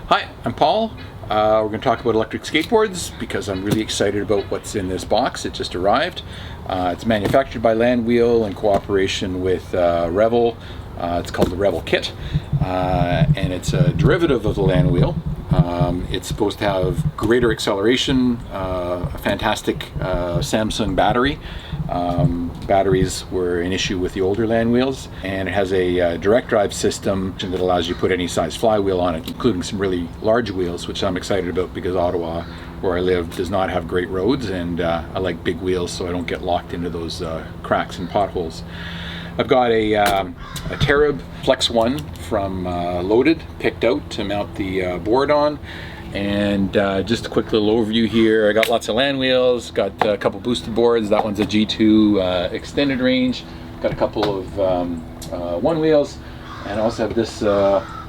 Hi, I'm Paul. We're going to talk about electric skateboards because I'm really excited about what's in this box. It just arrived. It's manufactured by Landwhee in cooperation with Revel. It's called the Revel Kit, and it's a derivative of the Landwhee. It's supposed to have greater acceleration, a fantastic Samsung battery. Batteries were an issue with the older Landwhees, and it has a direct drive system that allows you to put any size flywheel on it, including some really large wheels, which I'm excited about because Ottawa, where I live, does not have great roads, and I like big wheels so I don't get locked into those cracks and potholes. I've got a Terab Flex 1 from Loaded picked out to mount the board on. And just a quick little overview here. I got lots of land wheels, got a couple boosted boards. That one's a G2 extended range. Got a couple of one wheels, and I also have this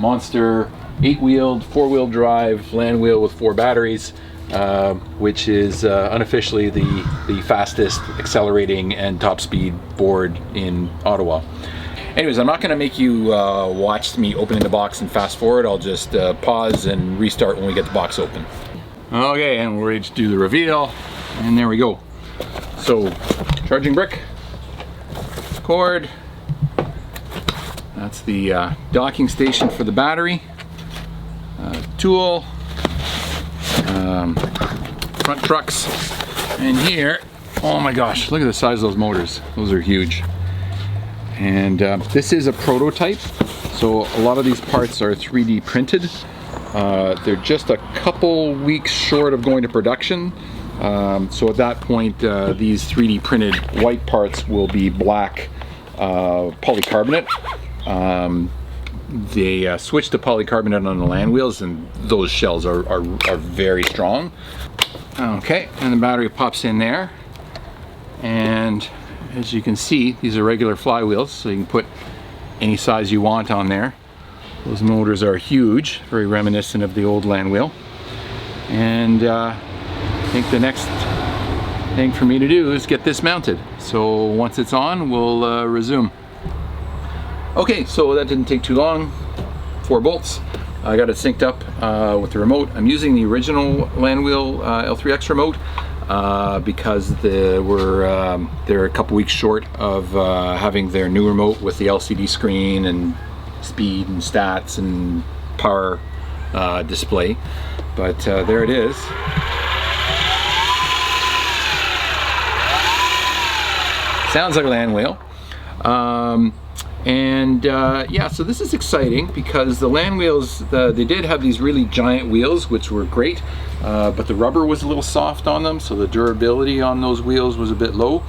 monster 8-wheeled, 4-wheel drive land wheel with 4 batteries, which is unofficially the fastest accelerating and top speed board in Ottawa. Anyways, I'm not going to make you watch me opening the box and fast forward. I'll just pause and restart when we get the box open. Okay, and we're ready to do the reveal, and there we go. So, charging brick, cord, that's the docking station for the battery, tool, front trucks, and here, oh my gosh, look at the size of those motors. Those are huge. And this is a prototype, so a lot of these parts are 3D printed. They're just a couple weeks short of going to production. So at that point, these 3D printed white parts will be black polycarbonate. They switched to polycarbonate on the Landwhees, and those shells are very strong. Okay, and the battery pops in there. And as you can see, these are regular flywheels, so you can put any size you want on there. Those motors are huge, very reminiscent of the old Landwhee. And I think the next thing for me to do is get this mounted. So once it's on, we'll resume. Okay, so that didn't take too long. 4 bolts. I got it synced up with the remote. I'm using the original Landwhee L3-X remote. Because they're a couple weeks short of having their new remote with the LCD screen and speed and stats and power display. But there it is. Sounds like a Landwhee. Yeah, so this is exciting because the Landwhees, they did have these really giant wheels, which were great, but the rubber was a little soft on them, so the durability on those wheels was a bit low.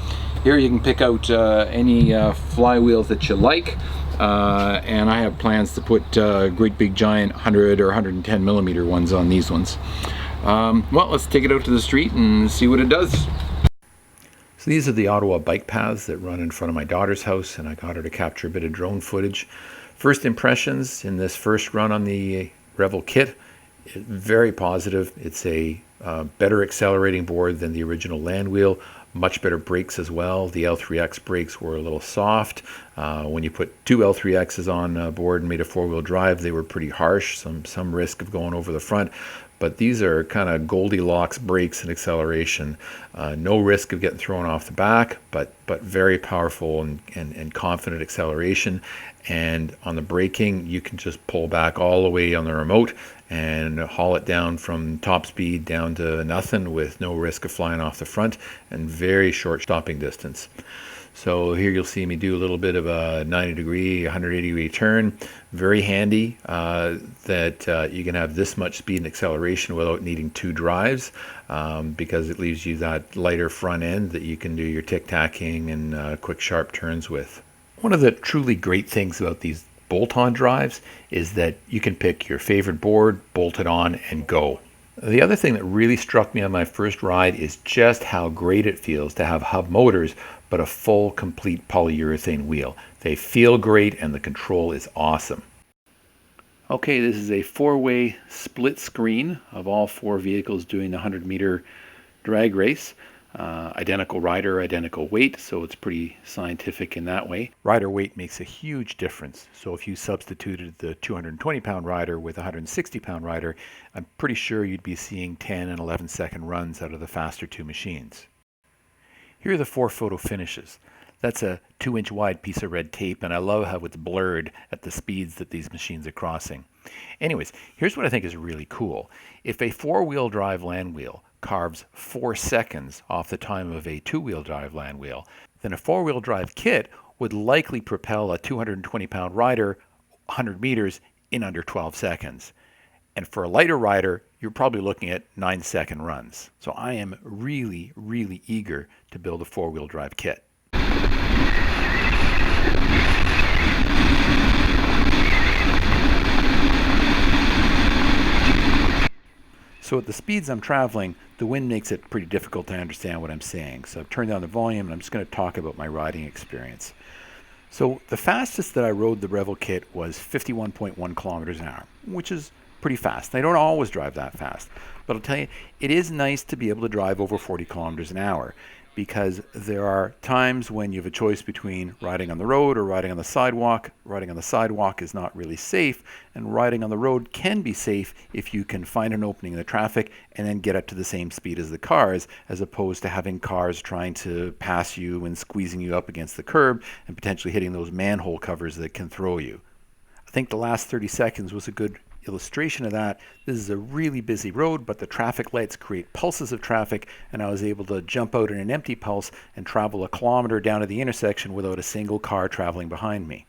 Here you can pick out any flywheels that you like, and I have plans to put great big giant 100 or 110 millimeter ones on these ones. Well, let's take it out to the street and see what it does. So these are the Ottawa bike paths that run in front of my daughter's house, and I got her to capture a bit of drone footage. First impressions in this first run on the Revel Kit, very positive. It's a better accelerating board than the original Landwhee, much better brakes as well. The L3-X brakes were a little soft. When you put 2 L3-Xs on board and made a 4-wheel drive, they were pretty harsh, some risk of going over the front. But these are kind of Goldilocks brakes and acceleration. No risk of getting thrown off the back, but very powerful and confident acceleration. And on the braking, you can just pull back all the way on the remote and haul it down from top speed down to nothing with no risk of flying off the front and very short stopping distance. So here you'll see me do a little bit of a 90-degree, 180-degree turn. Very handy that you can have this much speed and acceleration without needing 2 drives because it leaves you that lighter front end that you can do your tic-tacking and quick sharp turns with. One of the truly great things about these bolt-on drives is that you can pick your favorite board, bolt it on, and go. The other thing that really struck me on my first ride is just how great it feels to have hub motors, but a full, complete polyurethane wheel. They feel great and the control is awesome. Okay, this is a 4-way split screen of all 4 vehicles doing the 100-meter drag race. Identical rider, identical weight, so it's pretty scientific in that way. Rider weight makes a huge difference. So if you substituted the 220-pound rider with a 160-pound rider, I'm pretty sure you'd be seeing 10 and 11-second runs out of the faster two machines. Here are the 4 photo finishes. That's a 2-inch wide piece of red tape, and I love how it's blurred at the speeds that these machines are crossing. Anyways, here's what I think is really cool. If a 4-wheel drive Landwheel carves 4 seconds off the time of a 2-wheel drive Landwheel, then a 4-wheel drive kit would likely propel a 220-pound rider 100 meters in under 12 seconds. And for a lighter rider, you're probably looking at 9-second runs. So I am really, really eager to build a 4-wheel drive kit. So at the speeds I'm traveling, the wind makes it pretty difficult to understand what I'm saying. So I've turned down the volume and I'm just going to talk about my riding experience. So the fastest that I rode the Revel Kit was 51.1 kilometers an hour, which is pretty fast. I don't always drive that fast, but I'll tell you, it is nice to be able to drive over 40 kilometers an hour, because there are times when you have a choice between riding on the road or riding on the sidewalk. Riding on the sidewalk is not really safe, and riding on the road can be safe if you can find an opening in the traffic and then get up to the same speed as the cars, as opposed to having cars trying to pass you and squeezing you up against the curb and potentially hitting those manhole covers that can throw you. I think the last 30 seconds was a good illustration of that. This is a really busy road, but the traffic lights create pulses of traffic, and I was able to jump out in an empty pulse and travel a kilometer down to the intersection without a single car traveling behind me.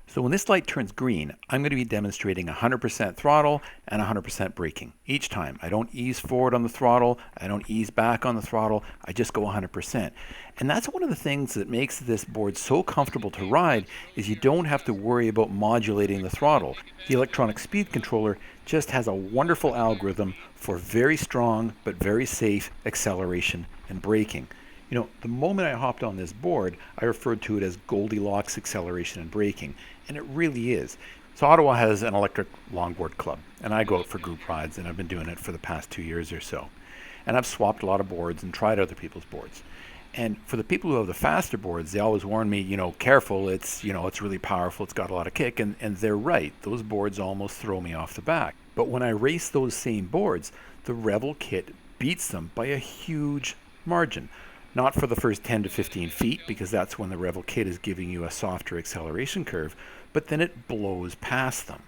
So when this light turns green, I'm going to be demonstrating 100% throttle and 100% braking each time. I don't ease forward on the throttle, I don't ease back on the throttle, I just go 100%. And that's one of the things that makes this board so comfortable to ride, is you don't have to worry about modulating the throttle. The electronic speed controller just has a wonderful algorithm for very strong but very safe acceleration and braking. You know, the moment I hopped on this board, I referred to it as Goldilocks acceleration and braking, and it really is. So Ottawa has an electric longboard club, and I go out for group rides, and I've been doing it for the past 2 years or so. And I've swapped a lot of boards and tried other people's boards. And for the people who have the faster boards, they always warn me, careful, it's really powerful, it's got a lot of kick, and they're right. Those boards almost throw me off the back. But when I race those same boards, the Revel Kit beats them by a huge margin. Not for the first 10 to 15 feet, because that's when the Revel Kit is giving you a softer acceleration curve, but then it blows past them.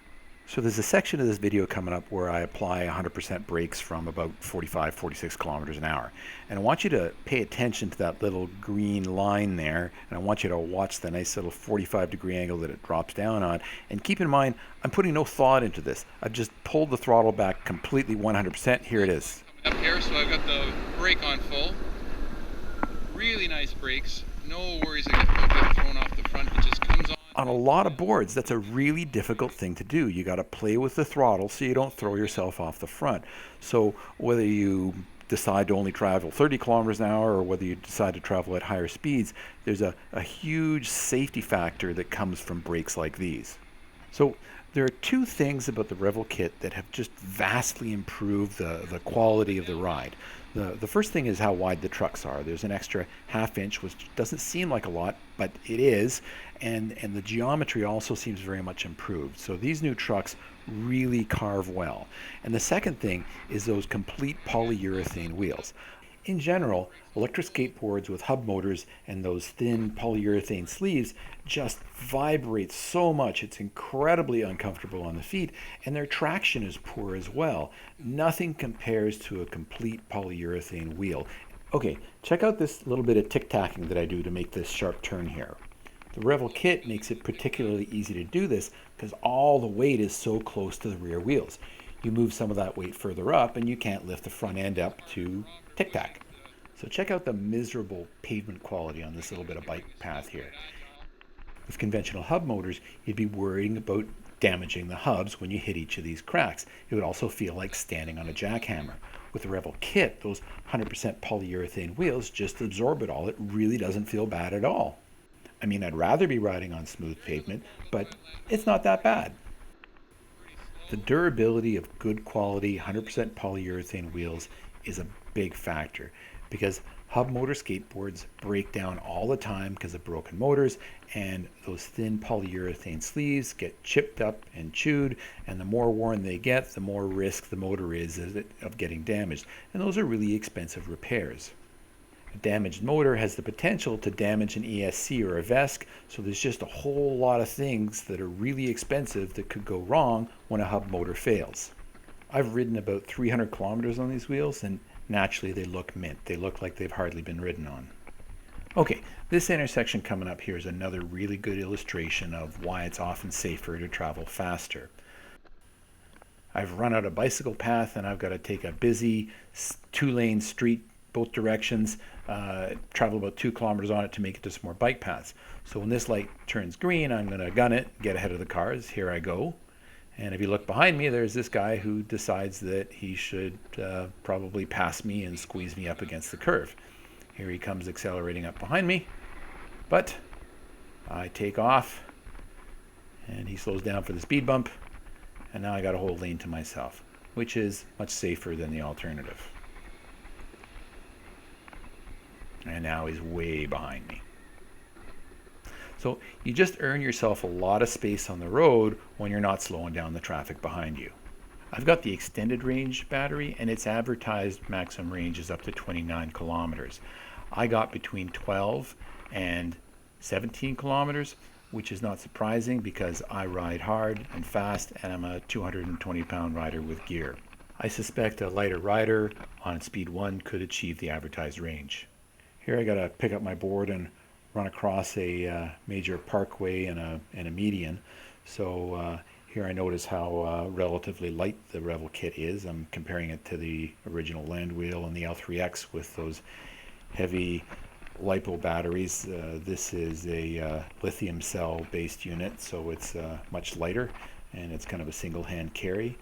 So there's a section of this video coming up where I apply 100% brakes from about 45, 46 kilometers an hour. And I want you to pay attention to that little green line there, and I want you to watch the nice little 45-degree angle that it drops down on. And keep in mind, I'm putting no thought into this. I've just pulled the throttle back completely 100%. Here it is. Up here, so I've got the brake on full. Really nice brakes. No worries I get thrown off the front. It just comes on. On a lot of boards, that's a really difficult thing to do. You got to play with the throttle so you don't throw yourself off the front. So whether you decide to only travel 30 kilometers an hour or whether you decide to travel at higher speeds, there's a huge safety factor that comes from brakes like these. So there are 2 things about the Revel Kit that have just vastly improved the quality of the ride. The first thing is how wide the trucks are. There's an extra ½ inch, which doesn't seem like a lot, but it is. And the geometry also seems very much improved. So these new trucks really carve well. And the second thing is those complete polyurethane wheels. In general, electric skateboards with hub motors and those thin polyurethane sleeves just vibrate so much. It's incredibly uncomfortable on the feet, and their traction is poor as well. Nothing compares to a complete polyurethane wheel. Okay, check out this little bit of tic-tacking that I do to make this sharp turn here. The Revel Kit makes it particularly easy to do this because all the weight is so close to the rear wheels. You move some of that weight further up and you can't lift the front end up to tic-tac. So check out the miserable pavement quality on this little bit of bike path here. With conventional hub motors, you'd be worrying about damaging the hubs when you hit each of these cracks. It would also feel like standing on a jackhammer. With the Revel Kit, those 100% polyurethane wheels just absorb it all. It really doesn't feel bad at all. I mean, I'd rather be riding on smooth pavement, but it's not that bad. The durability of good quality 100% polyurethane wheels is a big factor, because Hub motor skateboards break down all the time because of broken motors, and those thin polyurethane sleeves get chipped up and chewed, and the more worn they get, the more risk the motor is of getting damaged. And those are really expensive repairs. A damaged motor has the potential to damage an ESC or a VESC, so there's just a whole lot of things that are really expensive that could go wrong when a hub motor fails. I've ridden about 300 kilometers on these wheels, and naturally they look mint. They look like they've hardly been ridden on. Okay, this intersection coming up here is another really good illustration of why it's often safer to travel faster. I've run out a bicycle path and I've got to take a busy 2-lane street both directions, travel about 2 kilometers on it to make it to some more bike paths. So when this light turns green, I'm going to gun it, get ahead of the cars. Here I go. And if you look behind me, there's this guy who decides that he should probably pass me and squeeze me up against the curve. Here he comes accelerating up behind me, but I take off and he slows down for the speed bump, and now I got a whole lane to myself, which is much safer than the alternative. And now he's way behind me. So you just earn yourself a lot of space on the road when you're not slowing down the traffic behind you. I've got the extended range battery, and its advertised maximum range is up to 29 kilometers. I got between 12 and 17 kilometers, which is not surprising because I ride hard and fast, and I'm a 220-pound rider with gear. I suspect a lighter rider on speed 1 could achieve the advertised range. Here I got to pick up my board and run across a major parkway and a median. So here I notice how relatively light the Revel Kit is. I'm comparing it to the original Landwhee and the L3-X with those heavy LiPo batteries. This is a lithium cell based unit, so it's much lighter, and it's kind of a single hand carry.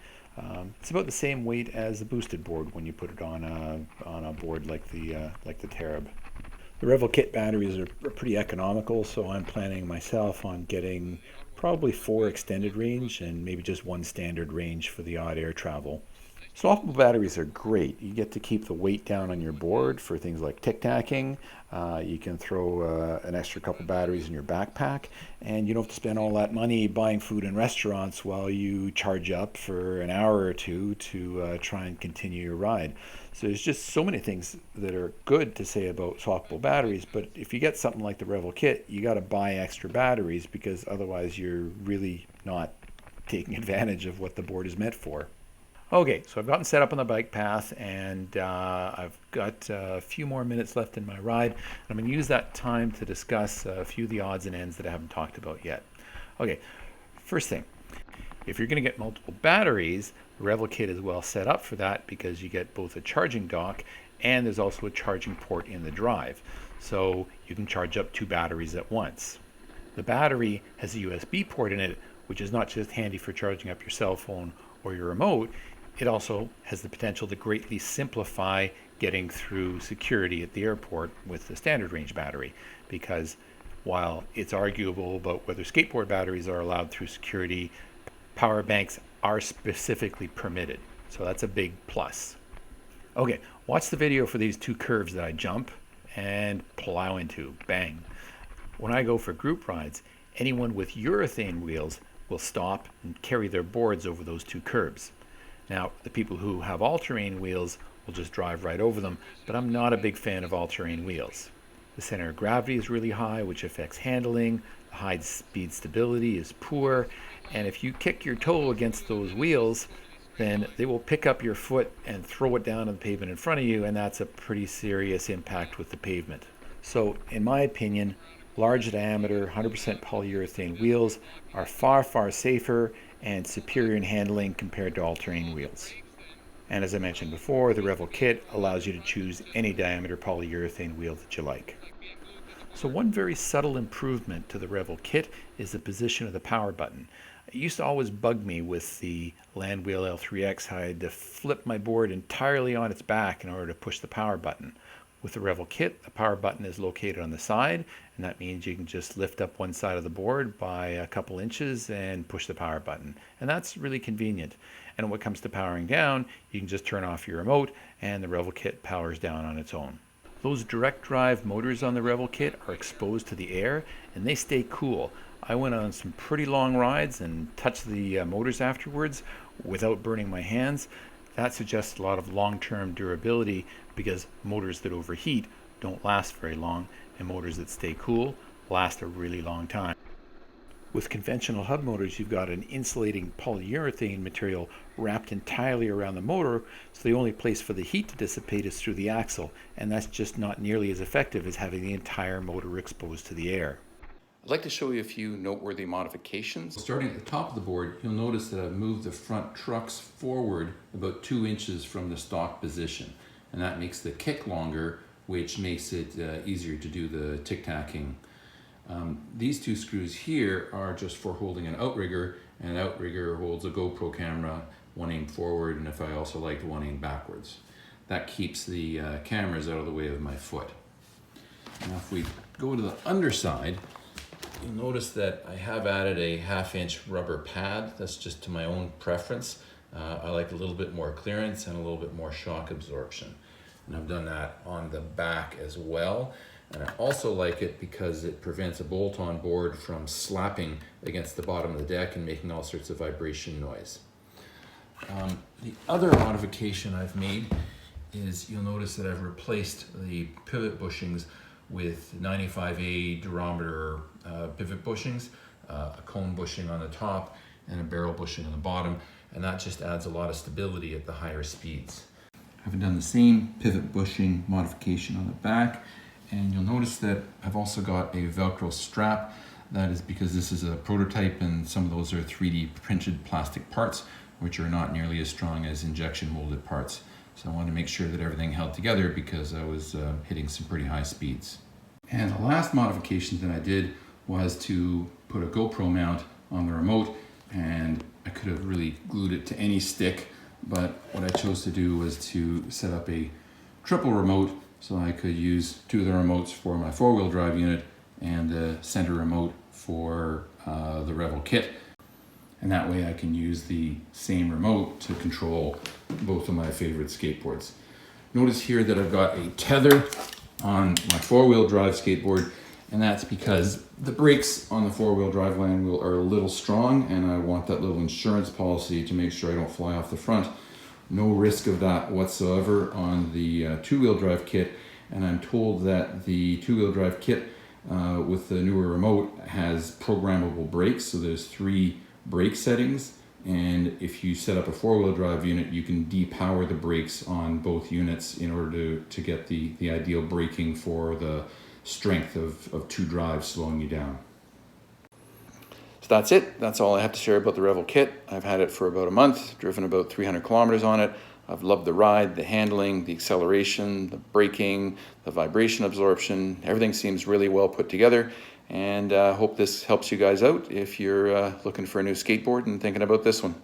It's about the same weight as the boosted board when you put it on a board like the Tarab. The Revel Kit batteries are pretty economical, so I'm planning myself on getting probably 4 extended range and maybe just 1 standard range for the odd air travel. Swappable batteries are great. You get to keep the weight down on your board for things like tic-tacking. You can throw an extra couple batteries in your backpack, and you don't have to spend all that money buying food in restaurants while you charge up for an hour or two to try and continue your ride. So there's just so many things that are good to say about swappable batteries, but if you get something like the Revel Kit, you got to buy extra batteries because otherwise you're really not taking advantage of what the board is meant for. Okay, so I've gotten set up on the bike path, and I've got a few more minutes left in my ride. And I'm going to use that time to discuss a few of the odds and ends that I haven't talked about yet. Okay, first thing, if you're going to get multiple batteries, the Revel Kit is well set up for that because you get both a charging dock and there's also a charging port in the drive. So you can charge up 2 batteries at once. The battery has a USB port in it, which is not just handy for charging up your cell phone or your remote. It also has the potential to greatly simplify getting through security at the airport with the standard range battery, because while it's arguable about whether skateboard batteries are allowed through security, power banks are specifically permitted. So that's a big plus. Okay, watch the video for these 2 curves that I jump and plow into. Bang. When I go for group rides, anyone with urethane wheels will stop and carry their boards over those 2 curbs. Now, the people who have all-terrain wheels will just drive right over them, but I'm not a big fan of all-terrain wheels. The center of gravity is really high, which affects handling. The high-speed stability is poor, and if you kick your toe against those wheels, then they will pick up your foot and throw it down on the pavement in front of you, and that's a pretty serious impact with the pavement. So, in my opinion, large diameter, 100% polyurethane wheels are far, far safer and superior in handling compared to all-terrain wheels. And as I mentioned before, the Revel Kit allows you to choose any diameter polyurethane wheel that you like. So one very subtle improvement to the Revel Kit is the position of the power button. It used to always bug me with the Landwhee L3-X how I had to flip my board entirely on its back in order to push the power button. With the Revel Kit, the power button is located on the side, and that means you can just lift up one side of the board by a couple inches and push the power button. And that's really convenient. And when it comes to powering down, you can just turn off your remote and the Revel Kit powers down on its own. Those direct drive motors on the Revel Kit are exposed to the air and they stay cool. I went on some pretty long rides and touched the motors afterwards without burning my hands. That suggests a lot of long-term durability because motors that overheat don't last very long, and motors that stay cool last a really long time. With conventional hub motors, you've got an insulating polyurethane material wrapped entirely around the motor, so the only place for the heat to dissipate is through the axle, and that's just not nearly as effective as having the entire motor exposed to the air. I'd like to show you a few noteworthy modifications. Starting at the top of the board, you'll notice that I've moved the front trucks forward about 2 inches from the stock position, and that makes the kick longer, which makes it easier to do the tic-tacking. These 2 screws here are just for holding an outrigger, and an outrigger holds a GoPro camera, one aimed forward, and if I also liked, one aimed backwards. That keeps the cameras out of the way of my foot. Now if we go to the underside, you'll notice that I have added a 1/2 inch rubber pad. That's just to my own preference. I like a little bit more clearance and a little bit more shock absorption. And I've done that on the back as well. And I also like it because it prevents a bolt on board from slapping against the bottom of the deck and making all sorts of vibration noise. The other modification I've made is you'll notice that I've replaced the pivot bushings with 95A durometer pivot bushings, a cone bushing on the top and a barrel bushing on the bottom, and that just adds a lot of stability at the higher speeds. I've done the same pivot bushing modification on the back, and you'll notice that I've also got a Velcro strap. That is because this is a prototype and some of those are 3D printed plastic parts, which are not nearly as strong as injection molded parts. So I wanted to make sure that everything held together because I was hitting some pretty high speeds. And the last modification that I did was to put a GoPro mount on the remote, and I could have really glued it to any stick, but what I chose to do was to set up a triple remote so I could use 2 of the remotes for my 4-wheel drive unit and the center remote for the Revel Kit. And that way I can use the same remote to control both of my favorite skateboards. Notice here that I've got a tether on my 4-wheel drive skateboard, and that's because the brakes on the 4-wheel drive Landwheel are a little strong, and I want that little insurance policy to make sure I don't fly off the front. No risk of that whatsoever on the 2-wheel drive kit, and I'm told that the 2-wheel drive kit with the newer remote has programmable brakes, so there's 3 brake settings, and if you set up a 4-wheel drive unit, you can depower the brakes on both units in order to get the ideal braking for the strength of 2 drives slowing you down. So that's it. That's all I have to share about the Revel Kit. I've had it for about a month, driven about 300 kilometers on it. I've loved the ride, the handling, the acceleration, the braking, the vibration absorption. Everything seems really well put together, and I hope this helps you guys out if you're looking for a new skateboard and thinking about this one.